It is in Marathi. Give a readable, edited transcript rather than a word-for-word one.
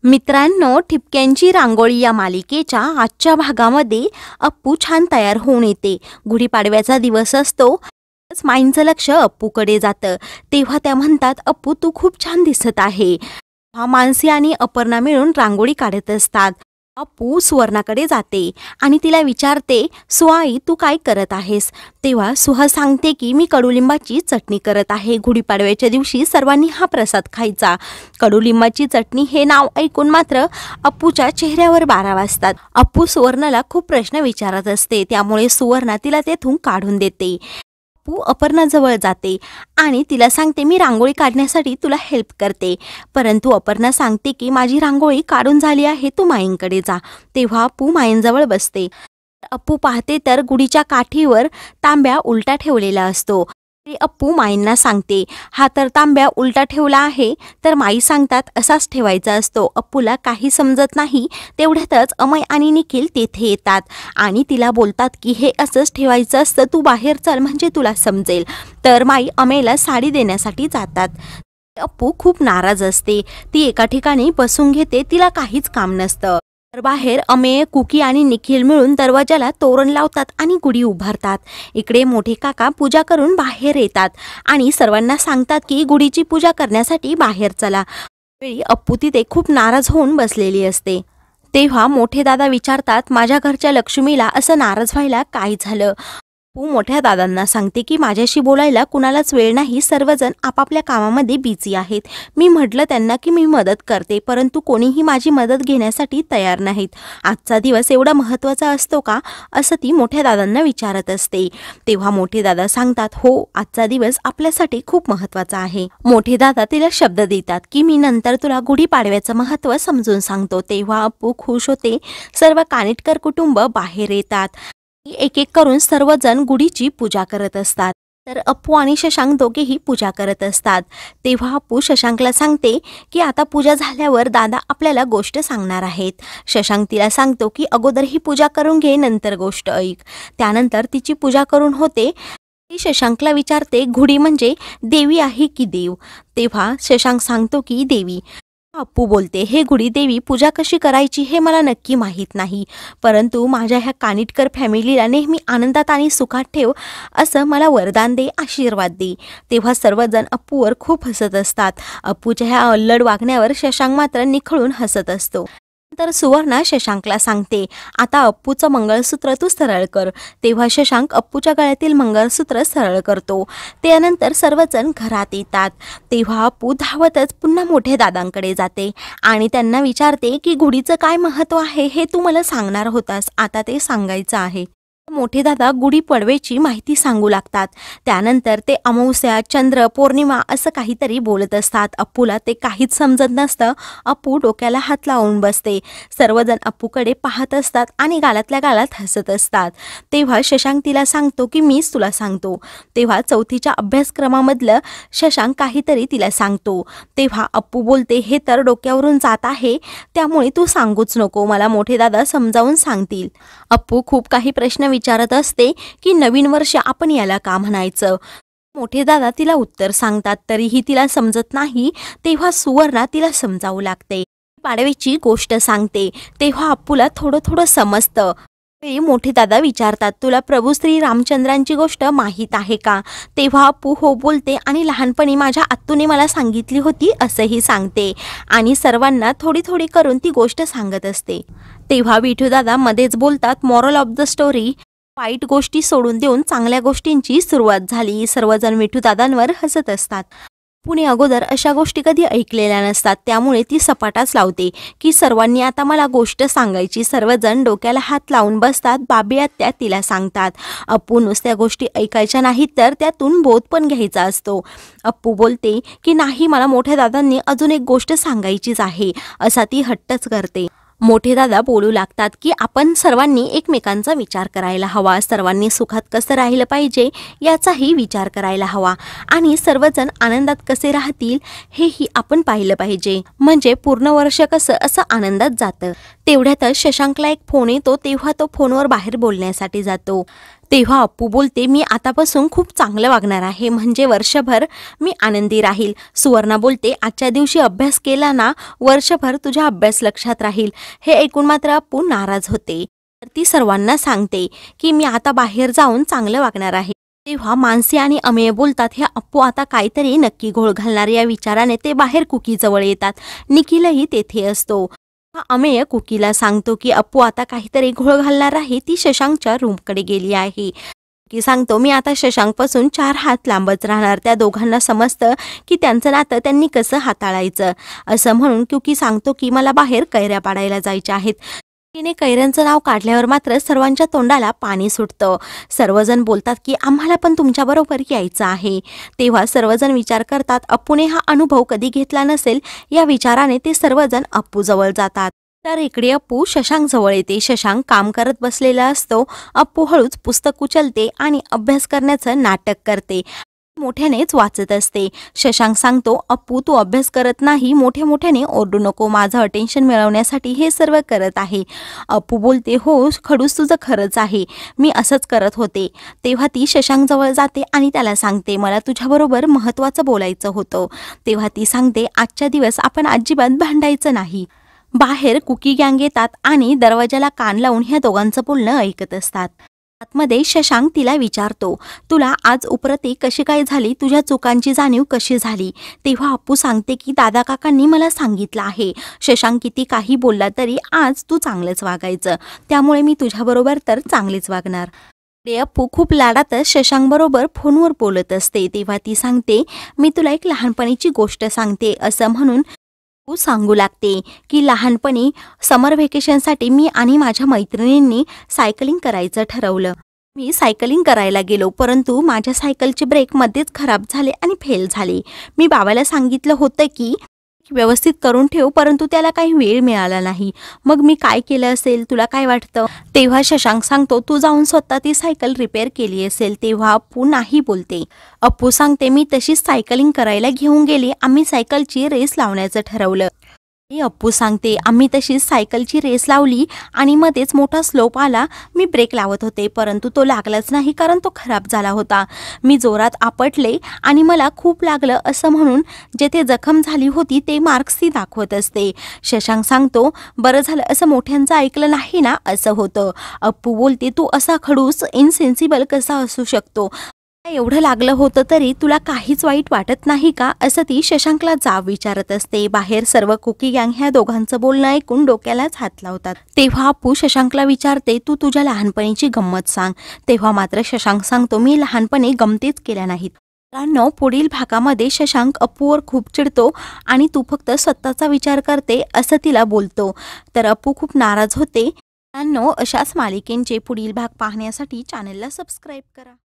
मित्रांनो, ठिपक्यांची रांगोळी या मालिकेच्या आजच्या भागामध्ये अप्पू छान तयार होऊन येते. गुढीपाडव्याचा दिवस असतो. माईंचं लक्ष अप्पूकडे जातं. तेव्हा त्या म्हणतात, अप्पू तू खूप छान दिसत आहे. मानसी आणि अपर्णा मिळून रांगोळी काढत असतात. अप्पू सुवर्णाकडे जाते आणि तिला विचारते, सुआई तू काय करत आहेस? तेव्हा सुहा सांगते की मी कडुलिंबाची चटणी करत आहे. गुढीपाडव्याच्या दिवशी सर्वांनी हा प्रसाद खायचा. कडुलिंबाची चटणी हे नाव ऐकून मात्र अप्पूच्या चेहऱ्यावर 12 वाजतात. अप्पू सुवर्णाला खूप प्रश्न विचारत असते, त्यामुळे सुवर्णा तिला तेथून काढून देते. अप्पू अपर्णाजवळ जाते आणि तिला सांगते, मी रांगोळी काढण्यासाठी तुला हेल्प करते. परंतु अपर्णा सांगते की माझी रांगोळी काढून झाली आहे, तू माईंकडे जा. तेव्हा अप्पू माईंजवळ बसते. अप्पू पाहते तर गुढीच्या काठीवर तांब्या उलटा ठेवलेला असतो. अप्पू माईंना सांगते, हा तर तांब्या उलटा ठेवला आहे. तर माई सांगतात असाच ठेवायचा असतो. अप्पूला काही समजत नाही. तेवढ्यातच अमय आणि निखिल तेथे येतात आणि तिला बोलतात की हे असंच ठेवायचं असतं, तू बाहेर चल म्हणजे तुला समजेल. तर माई अमयला साडी देण्यासाठी जातात. अप्पू खूप नाराज असते. ती एका ठिकाणी बसून घेते. तिला काहीच काम नसतं. तर बाहेर अमेय, कुकी आणि निखिल मिळून दरवाजाला तोरण लावतात आणि गुढी उभारतात. इकडे मोठे काका पूजा करून बाहेर येतात आणि सर्वांना सांगतात की गुढीची पूजा करण्यासाठी बाहेर चला. वेळी अप्पू तिथे खूप नाराज होऊन बसलेली असते. तेव्हा मोठे दादा विचारतात, माझ्या घरच्या लक्ष्मीला असं नाराज व्हायला काय झालं? अप्पू मोठ्या दादांना सांगते की माझ्याशी बोलायला कुणालाच वेळ नाही, सर्वजण आपापल्या कामामध्ये बिझी आहेत. मी म्हटलं त्यांना की मी मदत करते, परंतु कोणीही माझी मदत घेण्यासाठी तयार नाहीत. आजचा दिवस एवढा महत्त्वाचा असतो का, असं ती मोठ्या दादांना विचारत असते. तेव्हा मोठे दादा सांगतात, हो आजचा दिवस आपल्यासाठी खूप महत्त्वाचा आहे. मोठे दादा तिला शब्द देतात की मी नंतर तुला गुढीपाडव्याचं महत्त्व समजून सांगतो. तेव्हा अप्पू खुश होते. सर्व कानिटकर कुटुंब बाहेर येतात. एक एक करून सर्वजण गुढीची पूजा करत असतात. तर अप्पू आणि शशांक दोघेही पूजा करत असतात. तेव्हा अप्पू शशांकला सांगते की आता पूजा झाल्यावर दादा आपल्याला गोष्ट सांगणार आहेत. शशांक तिला सांगतो की अगोदर ही पूजा करून घे, नंतर गोष्ट ऐक. त्यानंतर तिची पूजा करून होते. ती शशांकला विचारते, गुढी म्हणजे देवी आहे की देव? तेव्हा शशांक सांगतो की देवी. अप्पू बोलते, हे गुढी देवी पूजा कशी करायची हे मला नक्की माहीत नाही, परंतु माझ्या ह्या कानिटकर फॅमिलीला नेहमी आनंदात आणि सुखात ठेव, असं मला वरदान दे, आशीर्वाद दे. तेव्हा सर्वजण अप्पूवर खूप हसत असतात. अप्पूच्या ह्या अल्लड वागण्यावर शशांक मात्र निखळून हसत असतो. तर सुवर्णा शशांकला सांगते, आता अप्पूचं मंगळसूत्र तू सरळ कर. तेव्हा शशांक अप्पूच्या गळ्यातील मंगळसूत्र सरळ करतो. त्यानंतर सर्वजण घरात येतात. तेव्हा अप्पू धावतच पुन्हा मोठ्या दादांकडे जाते आणि त्यांना विचारते की गुढीचं काय महत्त्व आहे हे तू मला सांगणार होतास, आता ते सांगायचं आहे. मोठे दादा गुढीपाडव्याची माहिती सांगू लागतात. त्यानंतर ते अमावस्या, चंद्र, पौर्णिमा असं काहीतरी बोलत असतात. अप्पूला ते काहीच समजत नसतं. अप्पू डोक्याला हात लावून बसते. सर्वजण अप्पूकडे पाहत असतात आणि गालातल्या गालात हसत असतात. तेव्हा शशांक तिला सांगतो की मीच तुला सांगतो. तेव्हा चौथीच्या अभ्यासक्रमामधलं शशांक काहीतरी तिला सांगतो. तेव्हा अप्पू बोलते, हे तर डोक्यावरून जात आहे, त्यामुळे तू सांगूच नको, मला मोठे दादा समजावून सांगतील. अप्पू खूप काही प्रश्न विचारत असते की नवीन वर्ष आपण याला का म्हणायचं? मोठे दादा तिला उत्तर सांगतात, तरीही तिला समजत नाही. तेव्हा सुवर्णा तिला समजावू लागते. पाडव्याची गोष्ट सांगते. तेव्हा अप्पूला थोडं थोडं समजतं. मोठे दादा विचारतात, तुला प्रभू श्री रामचंद्रांची गोष्ट माहीत आहे का? तेव्हा अप्पू हो बोलते आणि लहानपणी माझ्या आत्तूने मला सांगितली होती असंही सांगते आणि सर्वांना थोडी थोडी करून ती गोष्ट सांगत असते. तेव्हा विठू दादा मध्येच बोलतात, मॉरल ऑफ द स्टोरी, वाईट गोष्टी सोडून देऊन चांगल्या गोष्टींची सुरुवात झाली. सर्वजण विठू दादांवर हसत असतात. पुणे अगोदर अशा गोष्टी कधी ऐकलेल्या नसतात, त्यामुळे ती सपाटाच लावते की सर्वांनी आता मला गोष्ट सांगायची. सर्वजण डोक्याला हात लावून बसतात. बाबी आत्या तिला सांगतात. अप्पू नुसत्या गोष्टी ऐकायच्या नाहीत तर त्यातून बोध पण घ्यायचा असतो. अप्पू बोलते की नाही, मला मोठ्या दादांनी अजून एक गोष्ट सांगायचीच आहे, असा ती हट्टच करते. मोठे दादा बोलू लागतात की आपण सर्वांनी एकमेकांचा विचार करायला हवा, सर्वांनी सुखात कसं राहिलं पाहिजे याचाही विचार करायला हवा आणि सर्वजण आनंदात कसे राहतील हेही आपण पाहिलं पाहिजे, म्हणजे पूर्ण वर्ष कसं असं आनंदात जातं. तेवढ्यातच शशांकला एक फोन येतो. तेव्हा तो फोनवर बाहेर बोलण्यासाठी जातो. तेव्हा अप्पू बोलते, मी आतापासून खूप चांगलं वागणार आहे, म्हणजे वर्षभर मी आनंदी राहील. सुवर्णा बोलते, आजच्या दिवशी अभ्यास केला ना, वर्षभर तुझा अभ्यास लक्षात राहील. हे ऐकून मात्र अप्पू नाराज होते. तर ती सर्वांना सांगते की मी आता बाहेर जाऊन चांगलं वागणार आहे. तेव्हा मानसी आणि अमेय बोलतात, हे अप्पू आता काहीतरी नक्की घोळ घालणार. या विचाराने ते बाहेर कुकीजवळ येतात. निखिलही तेथे असतो. अमेय कुकीला सांगतो की अप्पू आता काहीतरी घोळ घालणार आहे. ती शशांकच्या रूमकडे गेली आहे. की सांगतो, मी आता शशांकपासून 4 हात लांबच राहणार. त्या दोघांना समजतं की त्यांचं नातं त्यांनी कसं हाताळायचं. असं म्हणून क्युकी सांगतो की मला बाहेर कैऱ्या पाडायला जायच्या आहेत. तिने कैऱ्यांचं नाव काढल्यावर मात्र सर्वांच्या तोंडाला पाणी सुटतं. सर्वजण बोलतात की आम्हाला पण तुमच्याबरोबर यायचं आहे. तेव्हा सर्वजण विचार करतात, अप्पूने हा अनुभव कधी घेतला नसेल. या विचाराने ते सर्वजण अप्पूजवळ जातात. तर इकडे अप्पू शशांक जवळ येते. शशांक काम करत बसलेला असतो. अप्पू हळूच पुस्तक उचलते आणि अभ्यास करण्याचं नाटक करते. मोठ्यानेच वाचत असते. शशांक सांगतो, अप्पू तू अभ्यास करत नाही, मोठे मोठ्याने ओरडू नको, माझं अटेन्शन मिळवण्यासाठी हे सर्व करत आहे. अप्पू बोलते, हो खडूस तुझं खरंच आहे, मी असंच करत होते. तेव्हा ती शशांक जवळ जाते आणि त्याला सांगते, मला तुझ्याबरोबर महत्त्वाचं बोलायचं होतं. तेव्हा ती सांगते, आजच्या दिवस आपण अजिबात भांडायचं नाही. बाहेर कुकी गँग येतात आणि दरवाजाला कान लावून ह्या दोघांचं बोलणं ऐकत असतात. आतमध्ये शशांक तिला विचारतो, तुला आज उपरती कशी काय झाली, तुझ्या चुकांची जाणीव कशी झाली. तेव्हा अप्पू सांगते की दादा काकांनी मला सांगितलं आहे, शशांक किती काही बोलला तरी आज तू चांगलंच वागायचं, त्यामुळे मी तुझ्याबरोबर तर चांगलीच वागणार. अप्पू खूप लाडातच शशांक बरोबर फोनवर बोलत असते. तेव्हा ती सांगते, मी तुला एक लहानपणीची गोष्ट सांगते. असं म्हणून तू सांगू लागते की लहानपणी समर व्हेकेशनसाठी मी आणि माझ्या मैत्रिणींनी सायकलिंग करायचं ठरवलं. मी सायकलिंग करायला गेलो, परंतु माझ्या सायकलचे ब्रेक मध्येच खराब झाले आणि फेल झाले. मी बाबाला सांगितलं होतं की व्यवस्थित करून ठेव, परंतु त्याला काही वेळ मिळाला नाही. मग मी काय केलं असेल, तुला काय वाटतं. तेव्हा शशांक सांगतो, तू जाऊन स्वतः ती सायकल रिपेअर केली असेल. तेव्हा अप्पू नाही बोलते. अप्पू सांगते, मी तशीच सायकलिंग करायला घेऊन गेली, आम्ही सायकलची रेस लावण्याचं ठरवलं. अप्पू सांगते, आम्ही तशीच सायकलची रेस लावली आणि मध्येच मोठा स्लोप आला. मी ब्रेक लावत होते, परंतु तो लागलाच नाही, कारण तो खराब झाला होता. मी जोरात आपटले आणि मला खूप लागलं. असं म्हणून जेथे जखम झाली होती ते मार्क्स ती दाखवत असते. शशांक सांगतो, बरं झालं असं मोठ्यांचं ऐकलं नाही ना. असं होतं. अप्पू बोलते, तू असा खडूस इनसेन्सिबल कसा असू शकतो, एवढं लागलं होतं तरी तुला काहीच वाईट वाटत नाही का, असं ती शशांकला जाब विचारत असते. बाहेर सर्व कुकी गँग ह्या दोघांचं बोलणं ऐकून डोक्यालाच हात लावतात. तेव्हा अप्पू शशांकला विचारते, तू तुझ्या लहानपणीची गंमत सांग. तेव्हा मात्र शशांक सांगतो, मी लहानपणी गमतीच केल्या नाहीत. मित्रांनो, पुढील भागामध्ये शशांक अप्पूवर खूप चिडतो आणि तू फक्त स्वतःचा विचार करते असं तिला बोलतो. तर अप्पू खूप नाराज होते. मित्रांनो, अशाच मालिकेंचे पुढील भाग पाहण्यासाठी चॅनलला सबस्क्राईब करा.